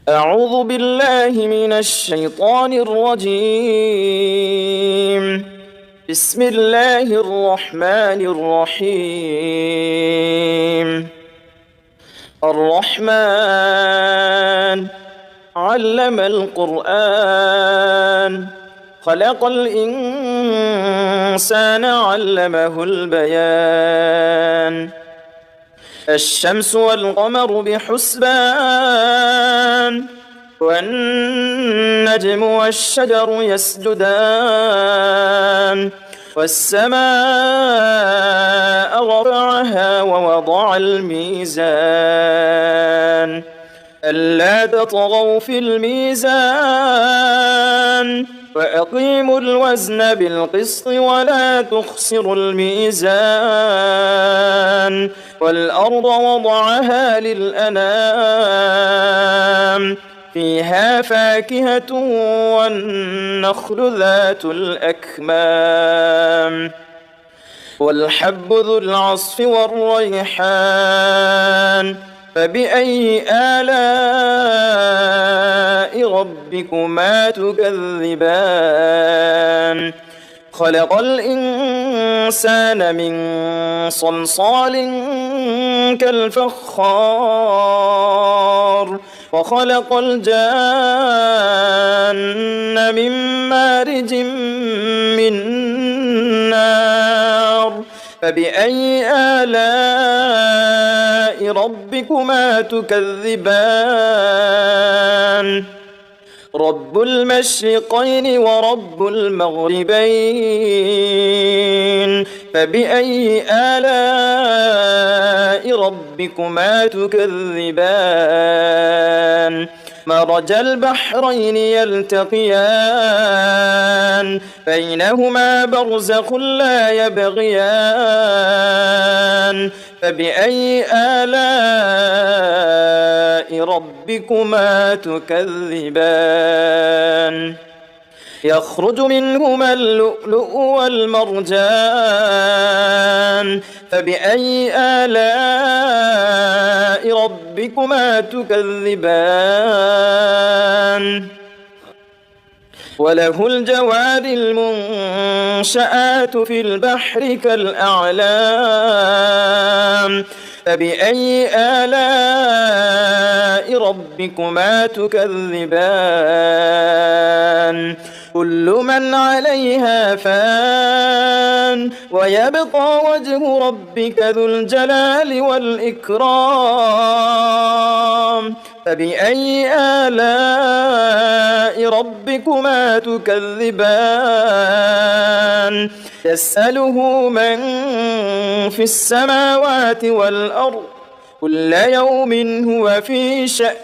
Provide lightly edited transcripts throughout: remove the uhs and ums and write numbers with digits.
أعوذ بالله من الشيطان الرجيم. بسم الله الرحمن الرحيم. الرحمن علم القرآن، خلق الإنسان علمه البيان. الشمس والقمر بحسبان، والنجم والشجر يسجدان. والسماء رفعها ووضع الميزان، ألا تطغوا في الميزان، وأقيموا الوزن بالقسط ولا تخسروا الميزان. والأرض وضعها للأنام، فيها فاكهة والنخل ذات الأكمام، والحب ذو العصف والريحان. فبأي آلاء ربكما تكذبان؟ خلق الإنسان من صلصال كالفخار، وخلق الجان من مارج من نار. فبأي آلاء ربكما تكذبان؟ رب المشرقين ورب المغربين. فبأي آلاء ربكما تكذبان؟ مرج البحرين يلتقيان، بينهما برزخ لا يبغيان. فبأي آلاء ربكما تكذبان؟ يخرج منهما اللؤلؤ والمرجان. فبأي آلاء ربكما تكذبان؟ وله الجوار المنشآت في البحر كالأعلام. فبأي آلاء ربكما تكذبان؟ كل من عليها فان، ويبقى وجه ربك ذو الجلال والإكرام. فبأي آلاء ربكما تكذبان؟ يسأله من في السماوات والأرض، كل يوم هو في شأن.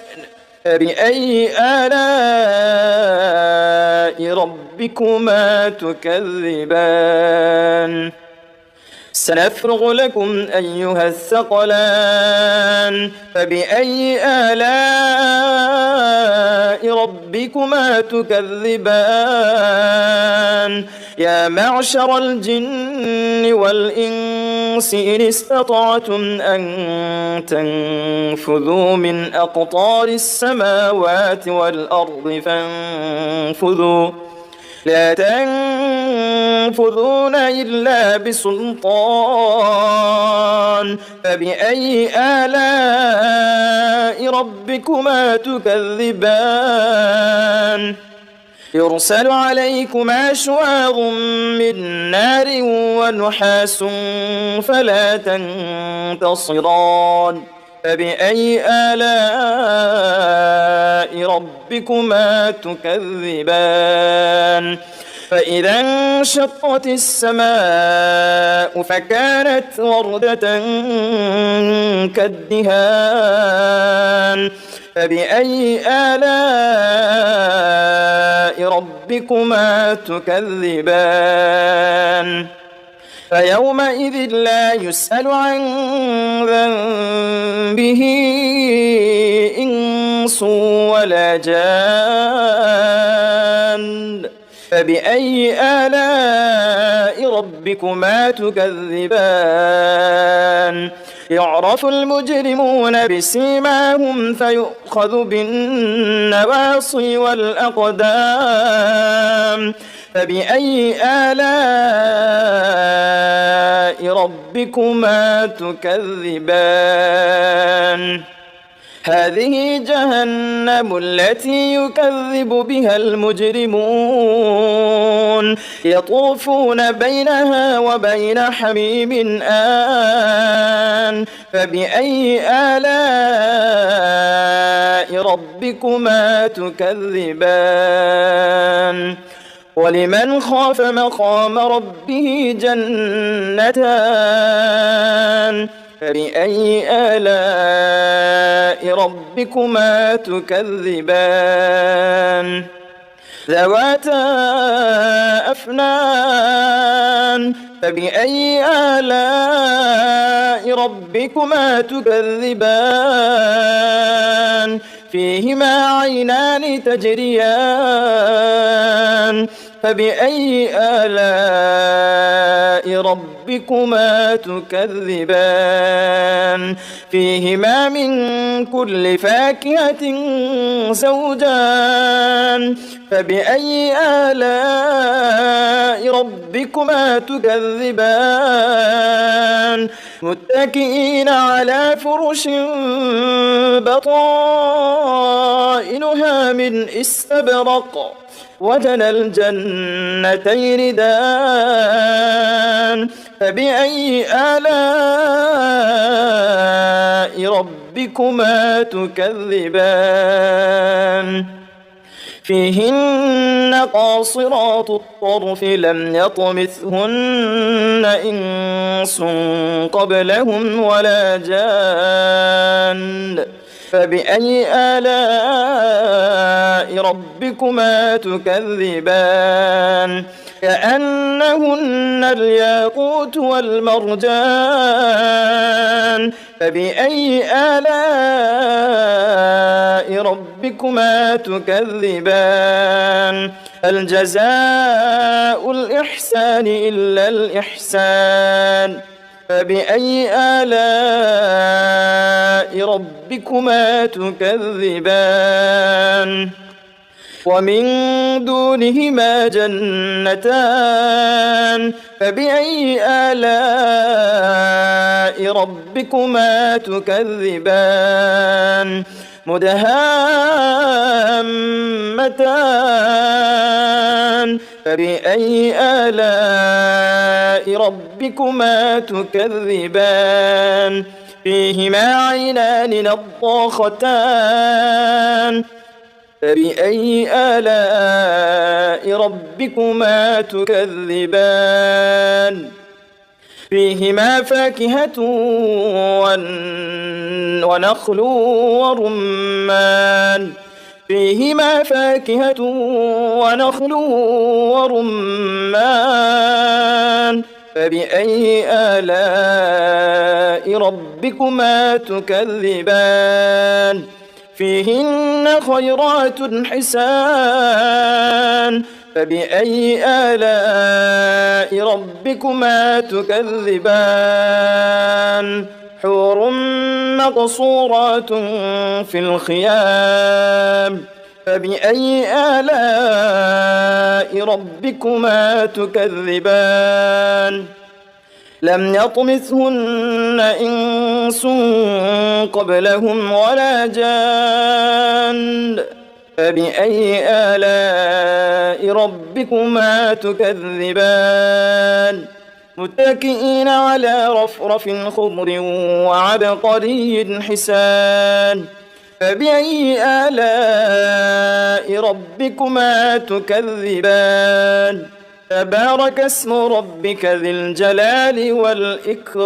فبأي آلاء ربكما تكذبان؟ سنفرغ لكم أيها الثقلان. فبأي آلاء ربكما تكذبان؟ يا معشر الجن والإنس إن استطعتم أن تنفذوا من أقطار السماوات والأرض فانفذوا، لا تنفذون إلا بسلطان. فبأي آلاء ربكما تكذبان؟ يرسل عليكما شواظ من نار ونحاس فلا تنتصران. فبأي آلاء ربكما تكذبان؟ فإذا انشقت السماء فكانت وردة كالدهان. فبأي آلاء ربكما تكذبان؟ فيومئذ لا يسأل عن ذنبه إنس ولا جان. فبأي آلاء ربكما تكذبان يعرف المجرمون بسيماهم فيؤخذ بالنواصي والأقدام فبأي آلاء ربكما تكذبان هذه جهنم التي يكذب بها المجرمون يطوفون بينها وبين حميم آن فبأي آلاء ربكما تكذبان ولمن خاف مقام ربه جنتان فبأي آلاء ربكما تكذبان ذواتا أفنان فبأي آلاء ربكما تكذبان فيهما عينان تجريان فبأي آلاء ربكما تكذبان فيهما من كل فاكهة زوجان فبأي آلاء ربكما تكذبان متكئين على فرش بطائنها من استبرق وجنى الجنتين دان فبأي آلاء ربكما تكذبان فيهن قاصرات الطرف لم يطمثهن إنس قبلهم ولا جان فبأي آلاء ربكما تكذبان كأنهن الياقوت والمرجان فبأي آلاء ربكما تكذبان هل جزاء الإحسان إلا الإحسان فبأي آلاء ربكما تكذبان ومن دونهما جنتان فبأي آلاء ربكما تكذبان مدهامتان فبأي آلاء ربكما تكذبان فيهما عينان نضاختان فبأي آلاء ربكما تكذبان فيهما فاكهة ونخل ورمان فيهما فاكهة ونخل ورمان فبأي آلاء ربكما تكذبان فيهن خيرات حسان فبأي آلاء ربكما تكذبان حور مقصورات في الخيام فبأي آلاء ربكما تكذبان لم يطمثهن إنس قبلهم ولا جان فبأي آلاء ربكما تكذبان متكئين على رفرف خضر وعبقري حسان فبأي آلاء ربكما تكذبان تبارك اسم ربك ذي الجلال والإكرام